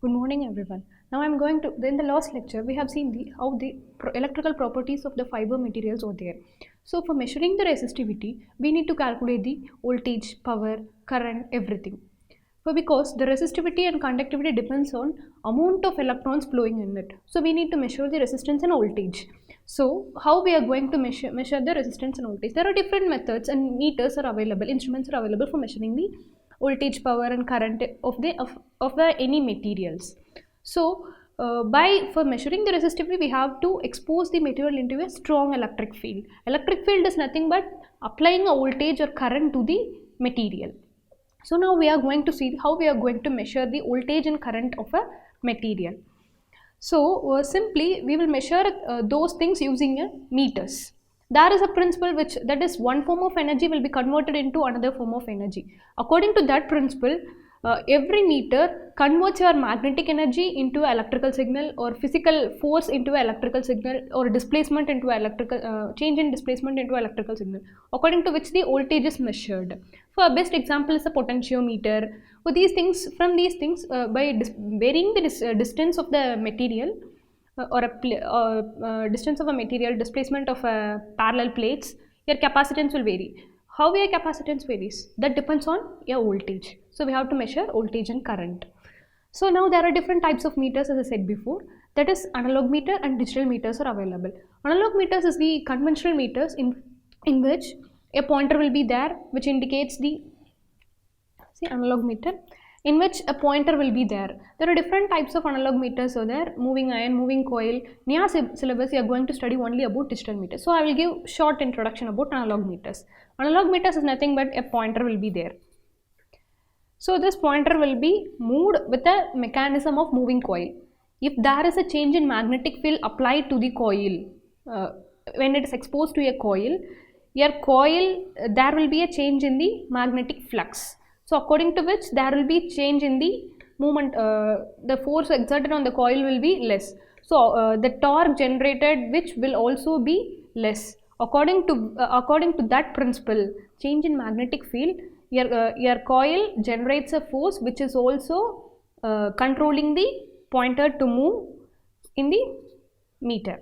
Good morning everyone. Now I'm going to, in the last lecture we have seen how the electrical properties of the fiber materials are there. So for measuring the resistivity we need to calculate the voltage, power, current, everything. Because the resistivity and conductivity depends on amount of electrons flowing in it. So we need to measure the resistance and voltage. So how we are going to measure the resistance and voltage? There are different methods and meters are available, instruments are available for measuring the voltage, power and current of the any materials. So for measuring the resistivity we have to expose the material into a strong electric field. Electric field is nothing but applying a voltage or current to the material. So now we are going to see how we are going to measure the voltage and current of a material. So simply we will measure those things using meters. There is a principle that is one form of energy will be converted into another form of energy. According to that principle, every meter converts your magnetic energy into electrical signal or physical force into electrical signal or displacement into electrical change in displacement into electrical signal, according to which the voltage is measured. So a best example is a potentiometer. So these things, from these things, by varying the distance of the material or a distance of a material, displacement of parallel plates, your capacitance will vary. How your capacitance varies? That depends on your voltage. So we have to measure voltage and current. So now there are different types of meters, as I said before. That is, analog meter and digital meters are available. Analog meters is the conventional meters in which a pointer will be there, which indicates the analog meter, in which a pointer will be there. There are different types of analog meters are there, moving iron, moving coil. Near syllabus we are going to study only about digital meters. So I will give short introduction about analog meters. Analog meters is nothing but a pointer will be there. So this pointer will be moved with a mechanism of moving coil. If there is a change in magnetic field applied to the coil, when it is exposed to a coil, there will be a change in the magnetic flux. So according to which there will be change in the movement, the force exerted on the coil will be less. So the torque generated which will also be less. According to that principle, change in magnetic field, your coil generates a force which is also controlling the pointer to move in the meter.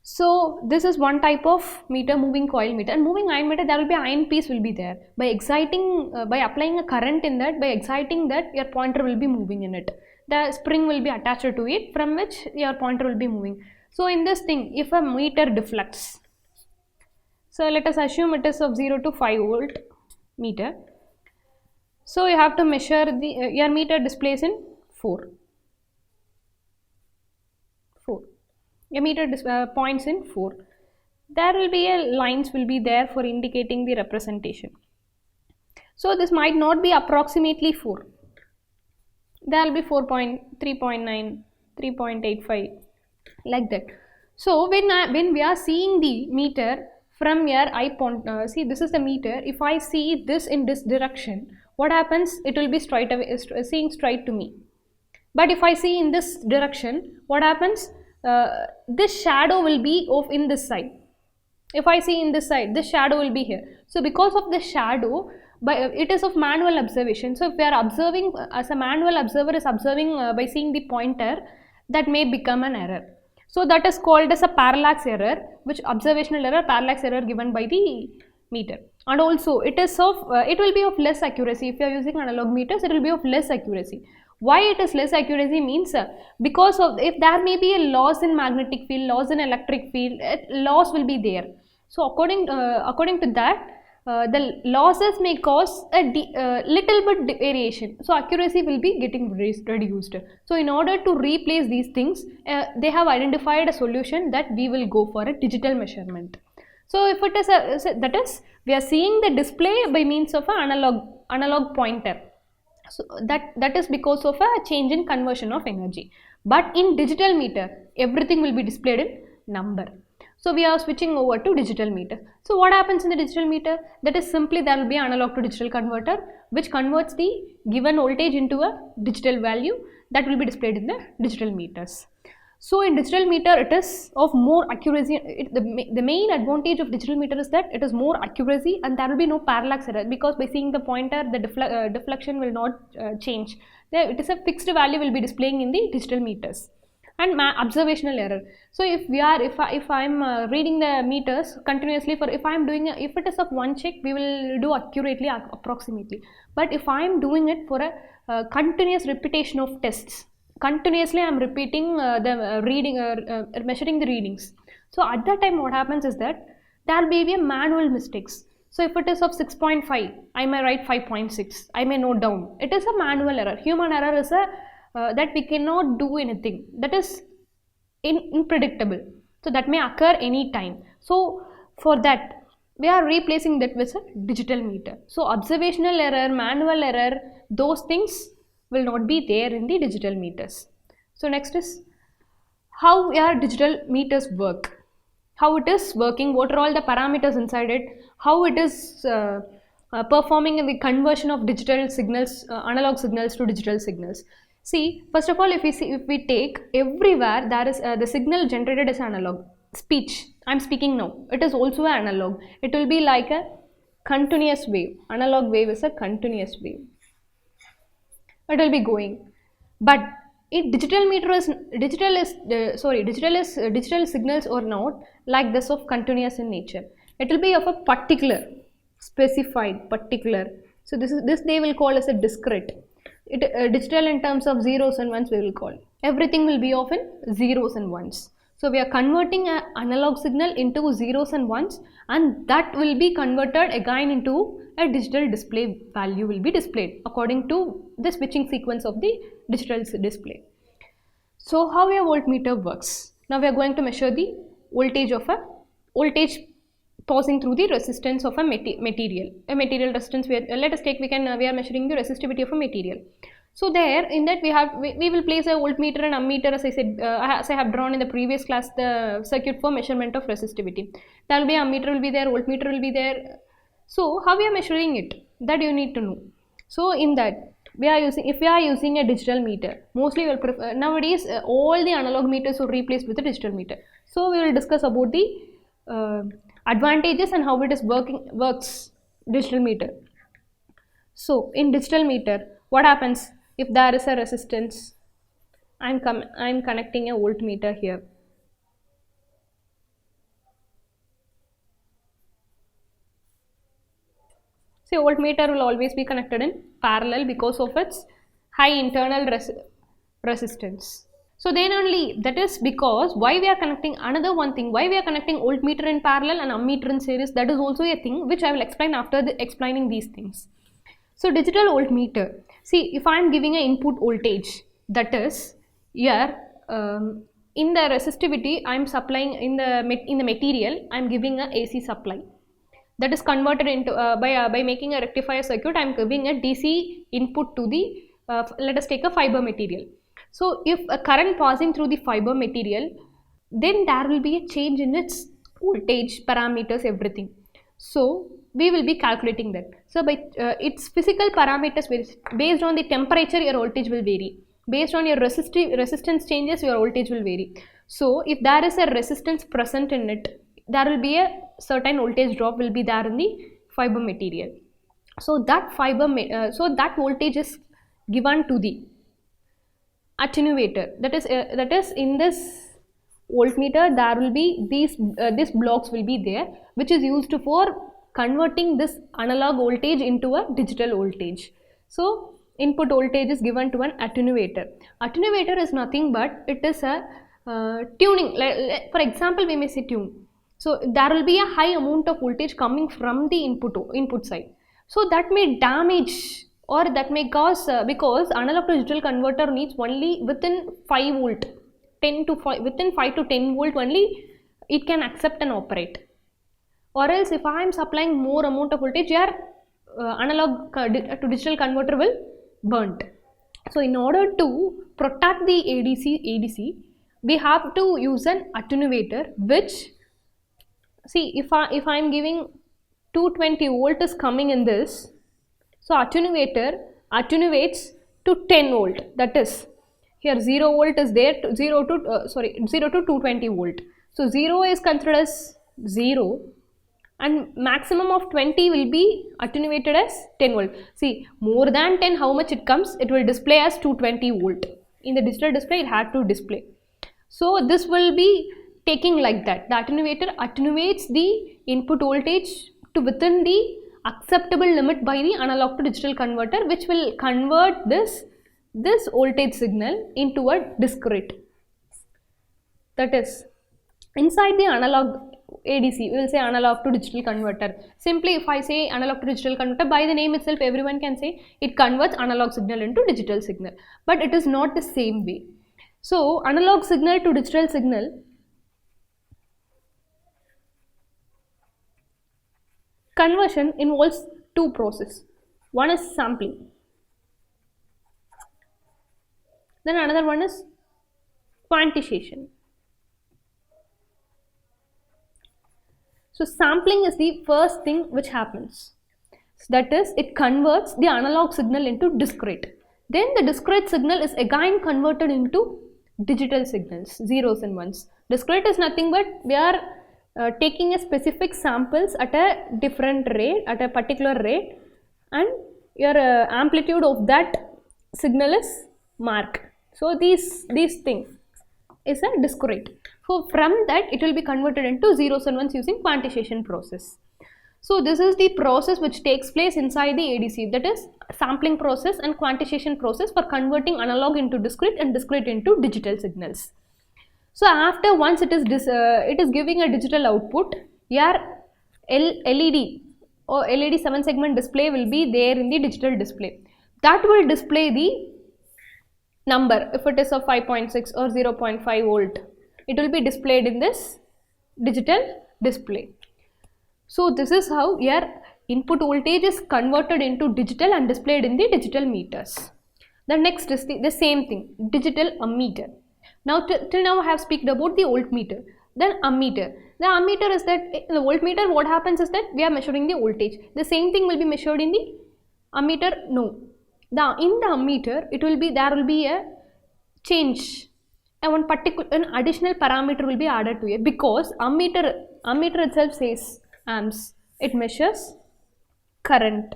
So this is one type of meter, moving coil meter. And moving iron meter, there will be iron piece will be there. By exciting, by applying a current in that, by exciting that, your pointer will be moving in it. The spring will be attached to it, from which your pointer will be moving. So in this thing, if a meter deflects, so let us assume it is of 0 to 5 volt meter. So you have to measure the your meter displays in 4. A meter points in 4. There will be lines will be there for indicating the representation. So this might not be approximately 4. There will be 4.3.9, 3.85 like that. So when we are seeing the meter from your eye point, see this is the meter. If I see this in this direction, what happens? It will be straight away, seeing straight to me. But if I see in this direction, what happens? This shadow will be in this side. If I see in this side, this shadow will be here. So because of the shadow, it is of manual observation. So if we are observing, as a manual observer is observing by seeing the pointer, that may become an error. So that is called as a parallax error, which observational error, parallax error given by the meter. And also it is of it will be of less accuracy. If you are using analog meters, it will be of less accuracy. Why it is less accuracy means because of, if there may be a loss in magnetic field, loss in electric field, loss will be there. So according to that, the losses may cause a little bit variation. So accuracy will be getting reduced. So in order to replace these things, they have identified a solution that we will go for a digital measurement. So if it is that is, we are seeing the display by means of an analog pointer. So that is because of a change in conversion of energy. But in digital meter, everything will be displayed in number. So we are switching over to digital meter. So what happens in the digital meter? That is simply there will be analog to digital converter which converts the given voltage into a digital value that will be displayed in the digital meters. So in digital meter, it is of more accuracy. The main advantage of digital meter is that it is more accuracy, and there will be no parallax error, because by seeing the pointer, the deflection will not change. It is a fixed value will be displaying in the digital meters. And observational error. So if I'm reading the meters continuously, for if I'm doing if it is of one check, we will do accurately approximately. But if I'm doing it for a continuous repetition of tests, continuously I'm repeating the reading measuring the readings. So at that time, what happens is that there may be a manual mistakes. So if it is of 6.5, I may write 5.6. I may note down. It is a manual error. Human error is a that we cannot do anything. That is unpredictable. So that may occur any time. So for that, we are replacing that with a digital meter. So observational error, manual error, those things will not be there in the digital meters. So next is how our digital meters work. How it is working, what are all the parameters inside it, how it is performing in the conversion of digital signals, analog signals to digital signals. See, first of all, if we take everywhere, there is the signal generated as analog. Speech, I'm speaking now, it is also an analog. It will be like a continuous wave. Analog wave is a continuous wave. It will be going. But if digital signals or not like this of continuous in nature. It will be of a particular, specified, particular. So this they will call as a discrete. Digital in terms of zeros and ones we will call. Everything will be of in zeros and ones. So we are converting an analog signal into zeros and ones, and that will be converted again into a digital display value will be displayed according to the switching sequence of the digital display. So how a voltmeter works? Now we are going to measure the voltage of a voltage passing through the resistance of a material. A material resistance, let us take, we are measuring the resistivity of a material. So there, in that we will place a voltmeter and ammeter, as I said, as I have drawn in the previous class, the circuit for measurement of resistivity. There will be ammeter will be there, voltmeter will be there. So how we are measuring it, that you need to know. So in that, if we are using a digital meter, mostly we will prefer, nowadays all the analog meters are replaced with a digital meter. So we will discuss about the advantages and how it is works digital meter. So in digital meter, what happens if there is a resistance? I'm connecting a voltmeter here. See, voltmeter will always be connected in parallel because of its high internal resistance. So then only, that is because why we are connecting, another one thing, why we are connecting voltmeter in parallel and ammeter in series, that is also a thing which I will explain after explaining these things. So digital voltmeter, see, if I am giving an input voltage, that is here in the resistivity I am supplying in the material, I am giving a AC supply. That is converted into by making a rectifier circuit, I am giving a DC input to the let us take a fiber material. So if a current passing through the fiber material, then there will be a change in its voltage parameters, everything. So we will be calculating that. So by its physical parameters, based on the temperature, your voltage will vary. Based on your resistance changes, your voltage will vary. So if there is a resistance present in it, there will be a certain voltage drop will be there in the fiber material. So that that voltage is given to the attenuator. That is in this voltmeter there will be these blocks will be there, which is used for converting this analog voltage into a digital voltage. So input voltage is given to an attenuator. Attenuator is nothing but it is a tuning. For example, we may say tune. So there will be a high amount of voltage coming from the input side. So that may damage, or that may cause because analog to digital converter needs only within 5 volt, within 5 to 10 volt only it can accept and operate. Or else if I am supplying more amount of voltage, your analog to digital converter will burnt. So in order to protect the ADC, we have to use an attenuator, which, see, if I am giving 220 volt is coming in this, so attenuator attenuates to 10 volt. That is, Here 0 volt is there, to 0 to 0 to 220 volt. So 0 is considered as 0 and maximum of 20 will be attenuated as 10 volt. See, more than 10, how much it comes? It will display as 220 volt. In the digital display, it had to display. So this will be taking like that. The attenuator attenuates the input voltage to within the acceptable limit by the analog to digital converter, which will convert this voltage signal into a discrete. That is, inside the analog ADC, we will say analog to digital converter. Simply, if I say analog to digital converter, by the name itself, everyone can say it converts analog signal into digital signal. But it is not the same way. So, analog signal to digital signal conversion involves two processes. One is sampling. Then another one is quantization. So sampling is the first thing which happens. That is, it converts the analog signal into discrete. Then the discrete signal is again converted into digital signals, zeros and ones. Discrete is nothing but we are taking a specific samples at a different rate, at a particular rate, and your amplitude of that signal is marked. So these things is a discrete. So from that it will be converted into zeros and ones using quantization process. So this is the process which takes place inside the ADC, that is sampling process and quantization process for converting analog into discrete and discrete into digital signals. So after once it is giving a digital output, your LED or LED 7 segment display will be there in the digital display. That will display the number. If it is of 5.6 or 0.5 volt, it will be displayed in this digital display. So this is how your input voltage is converted into digital and displayed in the digital meters. The next is the same thing, digital ammeter. Now till now I have spoken about the voltmeter. Then ammeter. The ammeter is that in the voltmeter what happens is that we are measuring the voltage. The same thing will be measured in the ammeter. No. In the ammeter there will be a change. And an additional parameter will be added to it, because ammeter itself says amps. It measures current.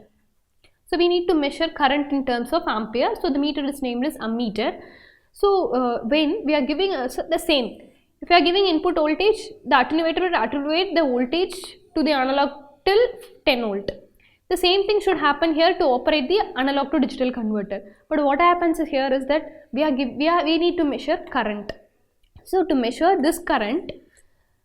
So we need to measure current in terms of ampere. So the meter is named as ammeter. So when we are giving the same, if we are giving input voltage, the attenuator will attenuate the voltage to the analog till 10 volt. The same thing should happen here to operate the analog to digital converter. But what happens here is that we need to measure current. So to measure this current,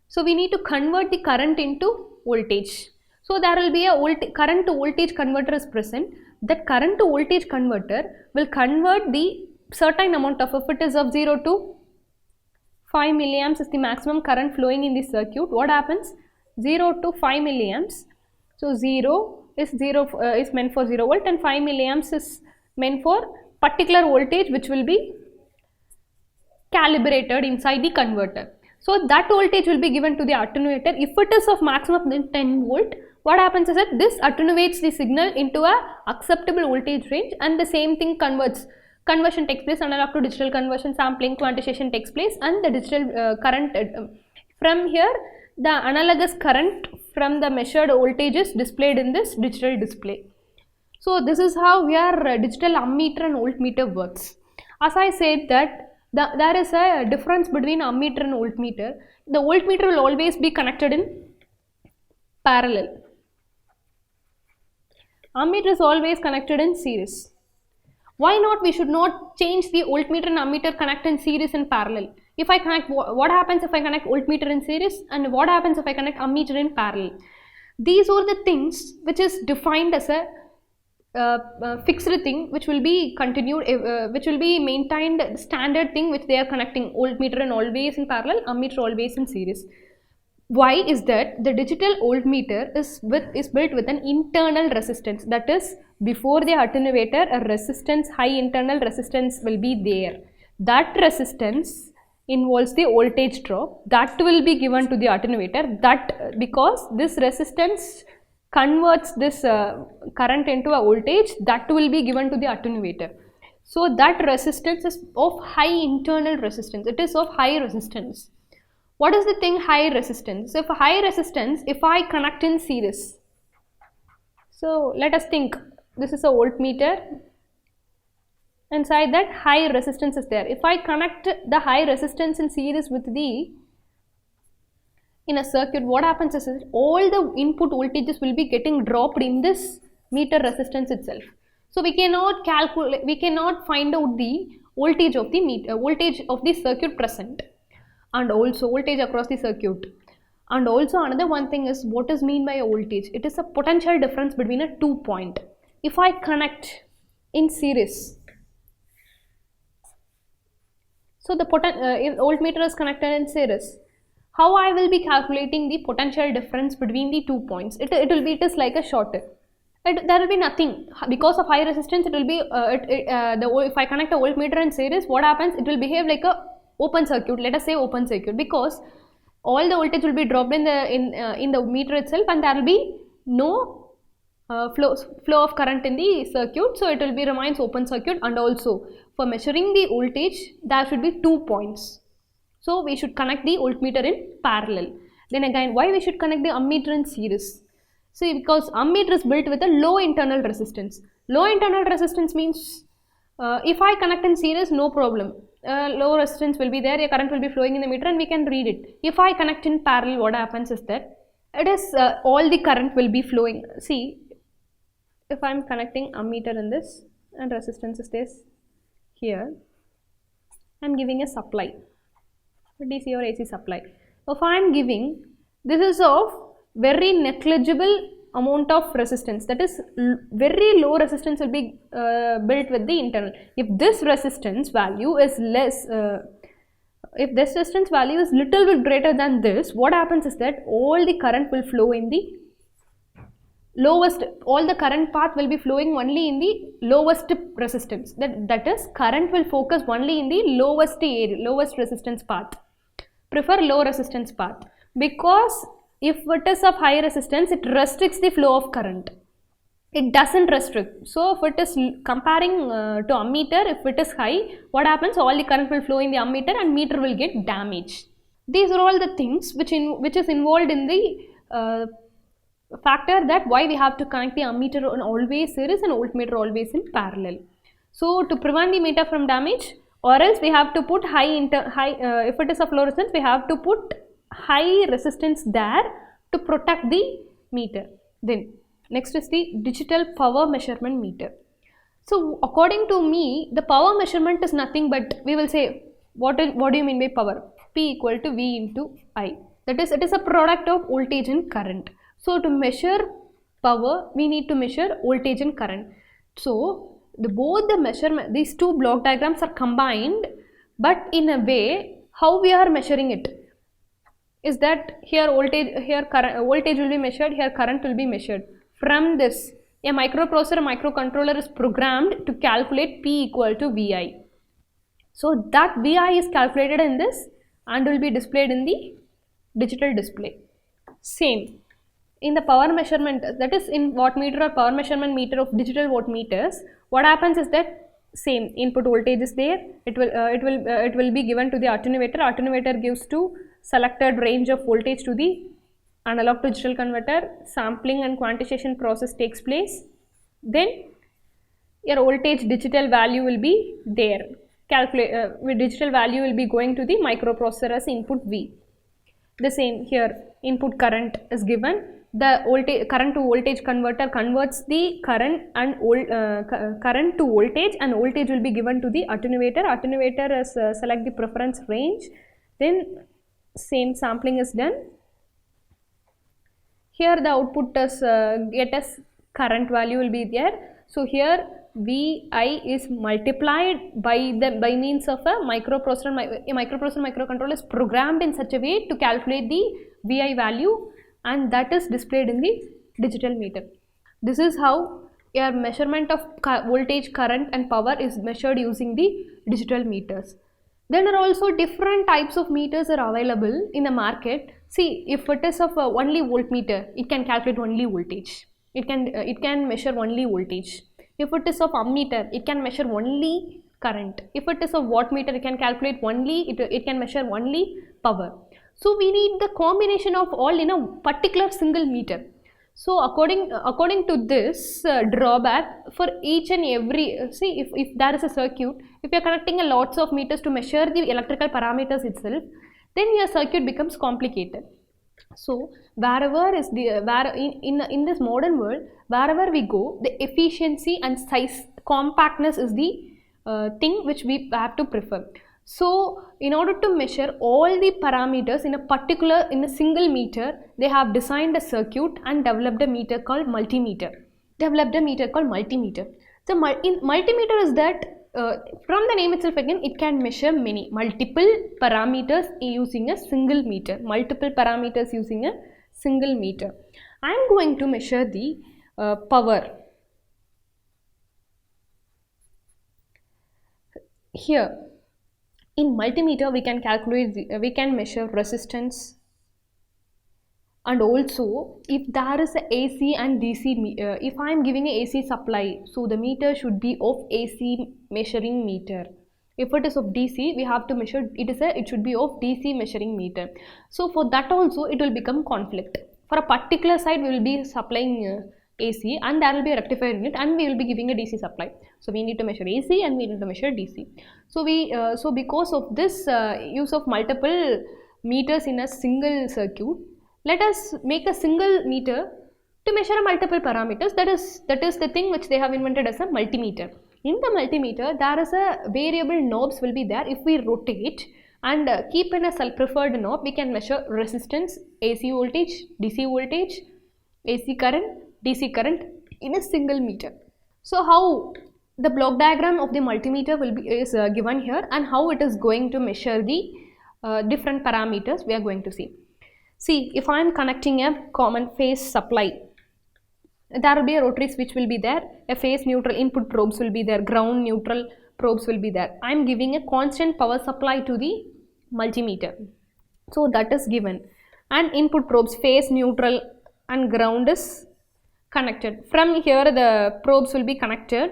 so we need to convert the current into voltage. So there will be a current to voltage converter is present. That current to voltage converter will convert the certain amount of, if it is of 0 to 5 milliamps is the maximum current flowing in the circuit. What happens? 0 to 5 milliamps. So 0 is meant for 0 volt and 5 milliamps is meant for particular voltage which will be calibrated inside the converter. So that voltage will be given to the attenuator. If it is of maximum 10 volt, what happens is that this attenuates the signal into a acceptable voltage range, and the same thing conversion takes place, analog to digital conversion, sampling, quantization takes place, and the digital current from here, the analogous current from the measured voltage is displayed in this digital display. So this is how your digital ammeter and voltmeter works. As I said that there is a difference between ammeter and voltmeter. The voltmeter will always be connected in parallel. Ammeter is always connected in series. Why not? We should not change the voltmeter and ammeter connect in series and parallel. If I connect, what happens if I connect voltmeter in series, and what happens if I connect ammeter in parallel? These are the things which is defined as a fixed thing which will be continued, which will be maintained standard thing which they are connecting, voltmeter and always in parallel, ammeter always in series. Why is that? The digital voltmeter is built with an internal resistance, that is before the attenuator a resistance, high internal resistance will be there. That resistance involves the voltage drop that will be given to the attenuator, that because this resistance converts this current into a voltage that will be given to the attenuator. So that resistance is of high internal resistance. It is of high resistance. What is the thing high resistance? So if high resistance, if I connect in series, so let us think this is a voltmeter. Inside that high resistance is there. If I connect the high resistance in series with the in a circuit, what happens is all the input voltages will be getting dropped in this meter resistance itself. So we cannot calculate, we cannot find out the voltage of the meter, voltage of the circuit present, and also voltage across the circuit. And also another one thing is what is mean by a voltage. It is a potential difference between a 2 point. If I connect in series, so the voltmeter is connected in series, how I will be calculating the potential difference between the 2 points? It is like a shorter. There will be nothing because of high resistance. It will be if I connect a voltmeter in series, what happens? It will behave like a open circuit. Let us say open circuit, because all the voltage will be dropped in the meter itself, and there will be no flow of current in the circuit. So it will be remains open circuit. And also for measuring the voltage, there should be 2 points. So we should connect the voltmeter in parallel. Then again, why we should connect the ammeter in series? See, because ammeter is built with a low internal resistance. Low internal resistance means if I connect in series, no problem. Low resistance will be there, a current will be flowing in the meter and we can read it. If I connect in parallel, what happens is that it is all the current will be flowing. See, if I am connecting ammeter in this and resistance is this here, I am giving a supply, DC or AC supply. If I am giving, this is of very negligible amount of resistance, that is very low resistance will be built with the internal. If this resistance value is less, if this resistance value is little bit greater than this, what happens is that all the current will flow in the lowest, all the current path will be flowing only in the lowest resistance, that is current will focus only in the lowest area, lowest resistance path. Prefer low resistance path, because if it is of high resistance, it restricts the flow of current. It doesn't restrict. So if it is comparing to ammeter, if it is high, what happens? All the current will flow in the ammeter and meter will get damaged. These are all the things which is involved in the factor that why we have to connect the ammeter on always series and voltmeter always in parallel. So to prevent the meter from damage, or else we have to put if it is of low resistance, we have to put high resistance there to protect the meter. Then next is the digital power measurement meter. So according to me, the power measurement is nothing but, we will say, what do you mean by power? P equal to V into I. That is, it is a product of voltage and current. So to measure power, we need to measure voltage and current. So both the measurement, these two block diagrams are combined, but in a way, how we are measuring it is that here voltage will be measured, here current will be measured. From this, a microprocessor, microcontroller is programmed to calculate P equal to VI. So that VI is calculated in this and will be displayed in the digital display. Same in the power measurement, that is in wattmeter or power measurement meter of digital wattmeters, what happens is that same input voltage is there, it will be given to the attenuator gives to selected range of voltage to the analog to digital converter, sampling and quantization process takes place, then your voltage digital value will be there, digital value will be going to the microprocessor as input V. The same here, input current is given, the voltage current to voltage converter converts the current and current to voltage, and voltage will be given to the attenuator is select the preference range, then same sampling is done. Here the output is get as current value will be there. So here VI is multiplied by means of a microprocessor. A microprocessor microcontroller is programmed in such a way to calculate the VI value, and that is displayed in the digital meter. This is how your measurement of voltage, current and power is measured using the digital meters. Then there are also different types of meters are available in the market. See, if it is of only voltmeter, it can calculate only voltage. It can measure only voltage. If it is of ammeter, it can measure only current. If it is a wattmeter, it can calculate only, it can measure only power. So we need the combination of all in a particular single meter. So according to this drawback, for each and every, see, if there is a circuit, if you are connecting a lots of meters to measure the electrical parameters itself, then your circuit becomes complicated. So wherever is the in this modern world, wherever we go, the efficiency and size, compactness is the thing which we have to prefer. So in order to measure all the parameters in a single meter, they have designed a circuit and developed a meter called multimeter. So multimeter is that from the name itself again, it can measure multiple parameters using a single meter. I am going to measure the power. Here in multimeter we can measure resistance, and also if there is a AC and DC, if I am giving a AC supply, so the meter should be of AC measuring meter. If it is of DC, we have to measure it should be of DC measuring meter. So for that also it will become conflict. For a particular side we will be supplying AC and there will be a rectifier unit and we will be giving a DC supply. So we need to measure AC and we need to measure DC. So because of this use of multiple meters in a single circuit, let us make a single meter to measure multiple parameters. That is the thing which they have invented as a multimeter. In the multimeter, there is a variable knobs will be there. If we rotate and keep in a self-preferred knob, we can measure resistance, AC voltage, DC voltage, AC current, DC current in a single meter. So how the block diagram of the multimeter is given here, and how it is going to measure the different parameters we are going to see. See, if I am connecting a common phase supply, there will be a rotary switch will be there, a phase neutral input probes will be there, ground neutral probes will be there. I am giving a constant power supply to the multimeter. So that is given, and input probes phase neutral and ground is connected. From here the probes will be connected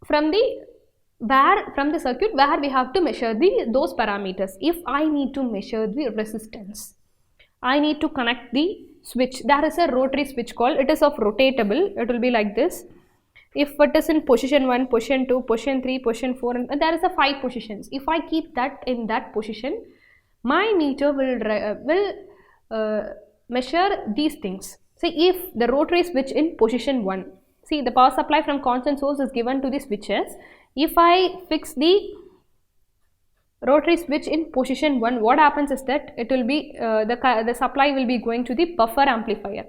from the circuit where we have to measure those parameters. If I need to measure the resistance, I need to connect the switch. There is a rotary switch called, it is of rotatable, it will be like this. If it is in position 1, position 2, position 3, position 4, and there is a 5 positions. If I keep that in that position, my meter will measure these things. See, if the rotary switch in position 1, see the power supply from constant source is given to the switches. If I fix the rotary switch in position 1, what happens is that it will be the supply will be going to the buffer amplifier.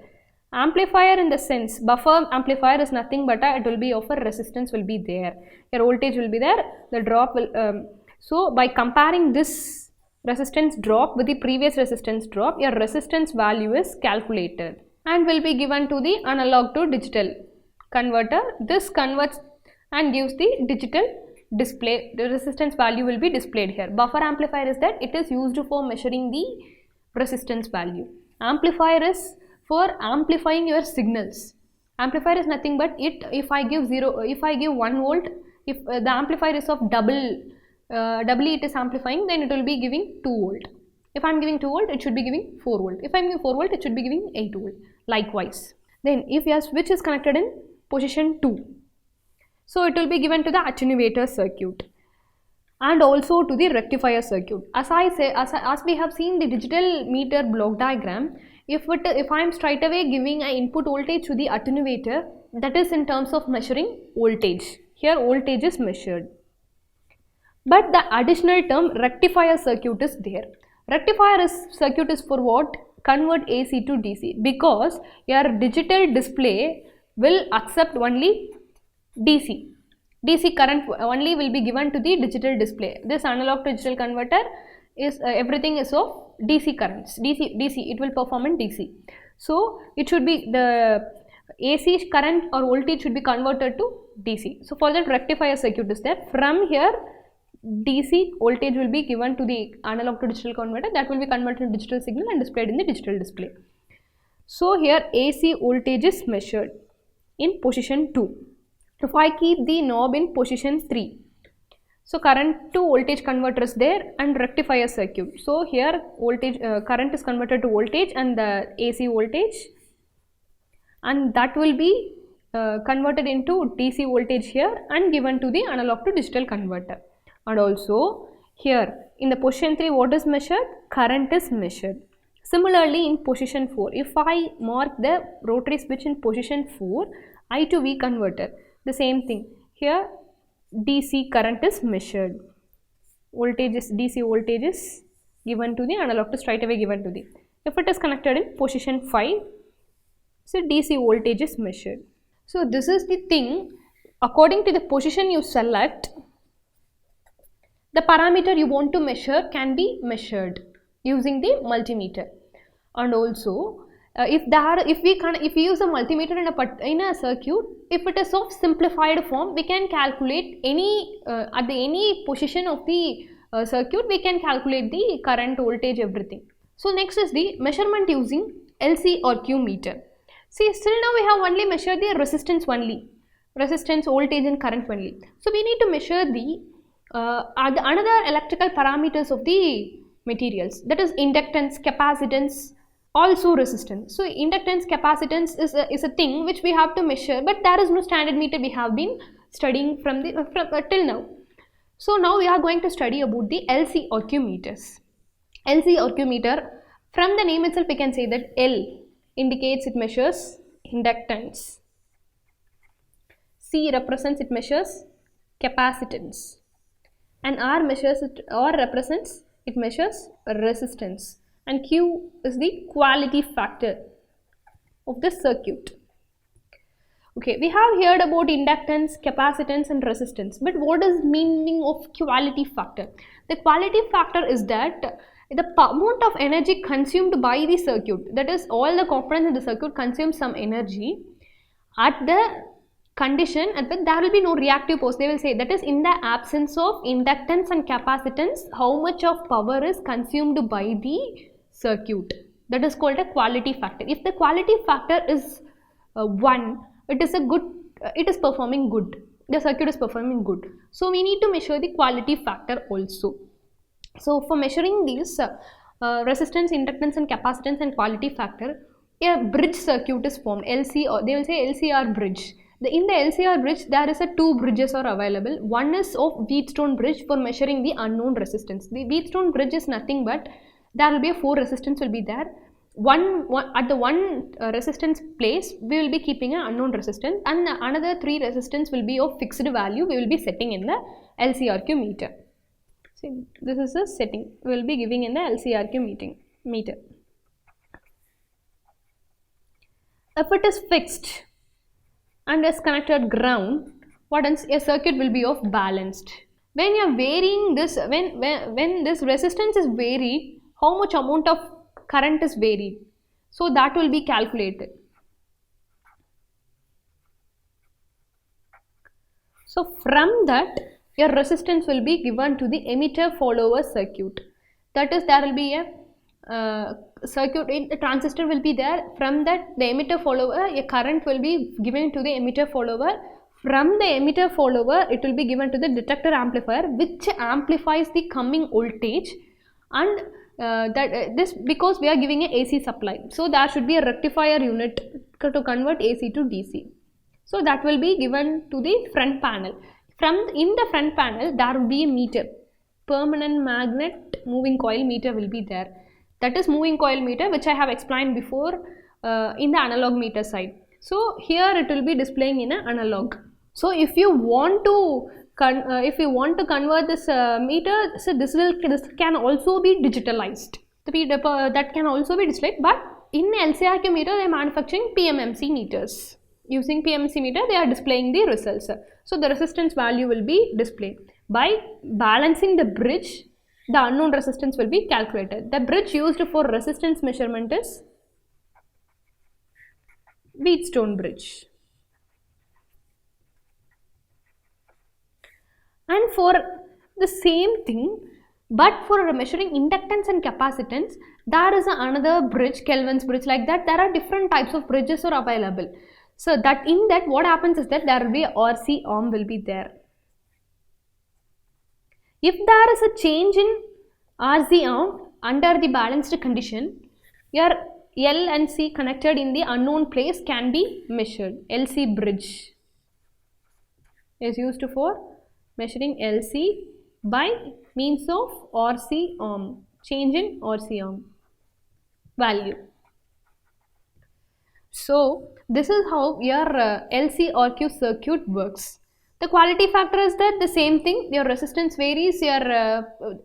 Amplifier in the sense, buffer amplifier is nothing but it will be of a resistance will be there, your voltage will be there, the drop will so by comparing this resistance drop with the previous resistance drop, your resistance value is calculated and will be given to the analog to digital converter. This converts and gives the digital display. The resistance value will be displayed here. Buffer amplifier is that it is used for measuring the resistance value. Amplifier is for amplifying your signals. Amplifier is nothing but if I give 1 volt, if the amplifier is of doubly it is amplifying, then it will be giving 2 volt. If I am giving 2 volt, it should be giving 4 volt. If I am giving 4 volt, it should be giving 8 volt. Likewise. Then if your switch is connected in position 2, so it will be given to the attenuator circuit and also to the rectifier circuit. As we have seen the digital meter block diagram, if I am straight away giving an input voltage to the attenuator, that is in terms of measuring voltage. Here voltage is measured. But the additional term rectifier circuit is there. Rectifier circuit is for what? Convert AC to DC, because your digital display will accept only DC current only will be given to the digital display. This analog to digital converter is everything is of DC currents, DC it will perform in DC. So it should be the AC current or voltage should be converted to DC. So for that rectifier circuit is there. From here DC voltage will be given to the analog to digital converter, that will be converted to digital signal and displayed in the digital display. So here AC voltage is measured. in position 2. If I keep the knob in position 3, so current to voltage converter is there and rectifier circuit. So here voltage current is converted to voltage and the AC voltage, and that will be converted into DC voltage here and given to the analog to digital converter. And also here in the position 3, what is measured? Current is measured. Similarly in position 4, if I mark the rotary switch in position 4, I to V converter, the same thing. Here DC current is measured. Voltage is DC voltage is given to the analog to straight away given to the. If it is connected in position 5, so DC voltage is measured. So this is the thing, according to the position you select, the parameter you want to measure can be measured using the multimeter. And also if we use a multimeter in a circuit, if it is of simplified form, we can calculate any at any position of the circuit, we can calculate the current, voltage, everything. So next is the measurement using LCR meter. See, still now we have only measured the resistance only, resistance, voltage and current only. So we need to measure the another electrical parameters of the materials, that is inductance, capacitance, also resistance. So inductance, capacitance is a thing which we have to measure, but there is no standard meter we have been studying from till now. So now we are going to study about the LCR meters. LCR meter, from the name itself we can say that L indicates it measures inductance, C represents it measures capacitance, and R measures it or represents it measures resistance, and Q is the quality factor of the circuit. Okay, we have heard about inductance, capacitance and resistance, but what is meaning of quality factor? The quality factor is that the amount of energy consumed by the circuit, that is all the components in the circuit consume some energy at the condition at which there will be no reactive force. They will say that is in the absence of inductance and capacitance, how much of power is consumed by the circuit. That is called a quality factor. If the quality factor is 1, it is performing good. The circuit is performing good. So we need to measure the quality factor also. So for measuring these resistance, inductance and capacitance and quality factor, a bridge circuit is formed. LCR, they will say LCR bridge. In the LCR bridge, there is 2 bridges are available. One is of Wheatstone bridge for measuring the unknown resistance. The Wheatstone bridge is nothing but there will be 4 resistance will be there. At the one resistance place, we will be keeping an unknown resistance, and another 3 resistance will be of fixed value. We will be setting in the LCRQ meter. See, this is a setting we will be giving in the LCRQ meter. If it is fixed and is connected ground, what else? A circuit will be of balanced. When you are varying this, when this resistance is varied, how much amount of current is varied, so that will be calculated. So from that, your resistance will be given to the emitter follower circuit. That is, there will be a circuit, a transistor will be there. From that, the emitter follower, a current will be given to the emitter follower. From the emitter follower, it will be given to the detector amplifier, which amplifies the coming voltage, and this because we are giving a AC supply, so there should be a rectifier unit to convert AC to DC. So that will be given to the front panel. In the front panel, there will be a meter, permanent magnet moving coil meter will be there. That is moving coil meter, which I have explained before in the analog meter side. So here it will be displaying in an analog. So if you want to convert this meter, so this can also be digitalized. That can also be displayed. But in LCRQ meter, they are manufacturing PMMC meters. Using PMMC meter, they are displaying the results. So the resistance value will be displayed. By balancing the bridge, the unknown resistance will be calculated. The bridge used for resistance measurement is Wheatstone bridge. And for the same thing, but for measuring inductance and capacitance, there is another bridge, Kelvin's bridge, like that. There are different types of bridges are available. So that in that what happens is that there will be RC arm will be there. If there is a change in RC arm under the balanced condition, your L and C connected in the unknown place can be measured. LC bridge is used for measuring LC by means of RC arm, change in RC arm value. So this is how your LCRQ circuit works. The quality factor is that the same thing, your resistance varies, your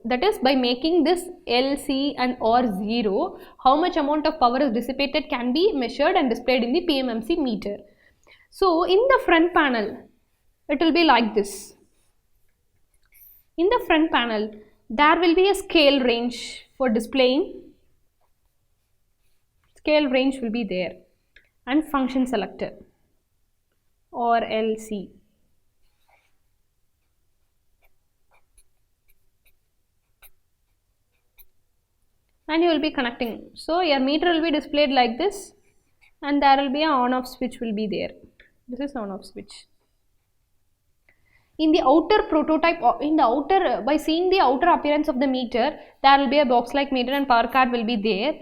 that is by making this LC and R 0, how much amount of power is dissipated can be measured and displayed in the PMMC meter. So in the front panel, it will be like this. In the front panel, there will be a scale range for displaying. Scale range will be there, and function selector or LC. And you will be connecting. So your meter will be displayed like this, and there will be an on-off switch will be there. This is on-off switch. In the outer prototype, in the outer, by seeing the outer appearance of the meter, there will be a box-like meter and power card will be there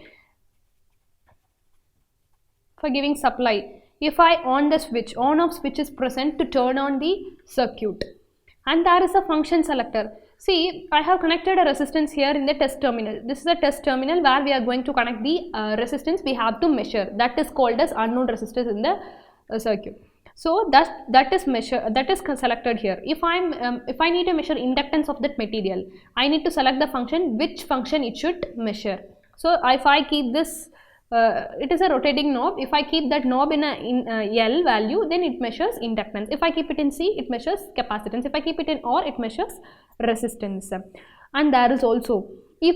for giving supply. If I on the switch, on-off switch is present to turn on the circuit, and there is a function selector. See, I have connected a resistance here in the test terminal. This is a test terminal where we are going to connect the resistance we have to measure. That is called as unknown resistance in the circuit. So that is selected here. If I need to measure inductance of that material, I need to select the function which function it should measure. So if I keep this, it is a rotating knob. If I keep that knob in a L value, then it measures inductance. If I keep it in C, it measures capacitance. If I keep it in R, it measures resistance. And there is also, if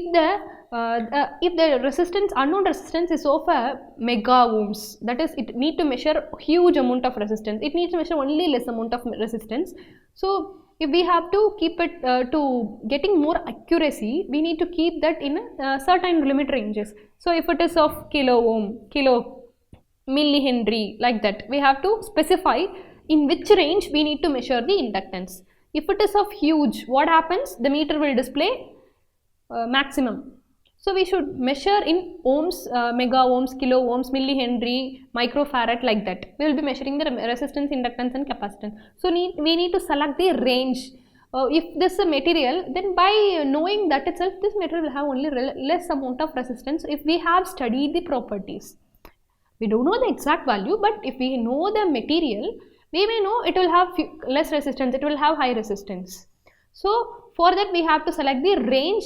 the resistance, unknown resistance is of a mega ohms, that is, it need to measure huge amount of resistance. It needs to measure only less amount of resistance. So if we have to keep it to getting more accuracy, we need to keep that in a certain limit ranges. So if it is of kilo ohm, kilo millihenry, like that, we have to specify in which range we need to measure the inductance. If it is of huge, what happens? The meter will display maximum. So we should measure in ohms, mega ohms, kilo ohms, millihenry, microfarad, like that. We will be measuring the resistance, inductance and capacitance. So we need to select the range. If this is a material, then by knowing that itself, this material will have only less amount of resistance if we have studied the properties. We don't know the exact value, but if we know the material, we may know it will have less resistance, it will have high resistance. So for that we have to select the range.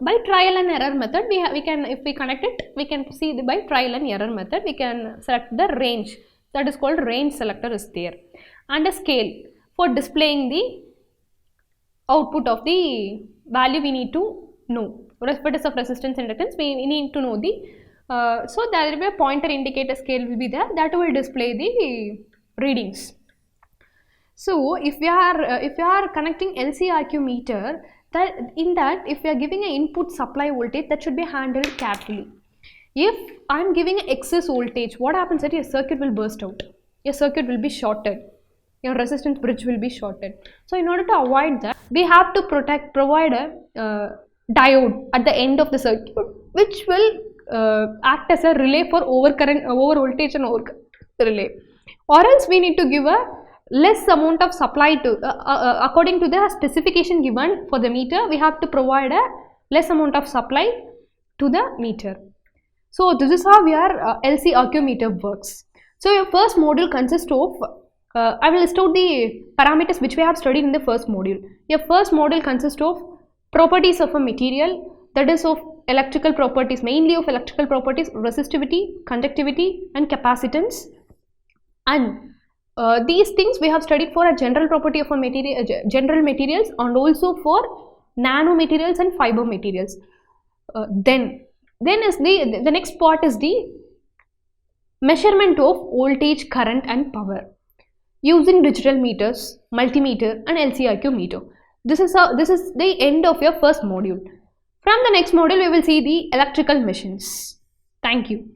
By trial and error method, we can, if we connect it, we can see by trial and error method, we can select the range. That is called range selector is there. And a scale for displaying the output of the value we need to know. Respectives of resistance inductance, we need to know the, so there will be a pointer indicator scale will be there, that will display the readings. So if we are connecting LCRQ meter, that in that if we are giving an input supply voltage, that should be handled carefully. If I am giving an excess voltage, what happens that your circuit will burst out, your circuit will be shorted, your resistance bridge will be shorted. So in order to avoid that, we have to provide a diode at the end of the circuit, which will act as a relay for over voltage and over relay. Or else we need to give a less amount of supply to, according to the specification given for the meter, we have to provide a less amount of supply to the meter. So this is how your LCRQ meter works. So your first module consists of, I will list out the parameters which we have studied in the first module. Your first module consists of properties of a material, that is of electrical properties, mainly of electrical properties, resistivity, conductivity and capacitance. And these things we have studied for a general property of a material, general materials, and also for nanomaterials and fiber materials. Then is the next part is the measurement of voltage, current and power using digital meters, multimeter and LCRQ meter. This is the end of your first module. From the next module we will see the electrical machines. Thank you.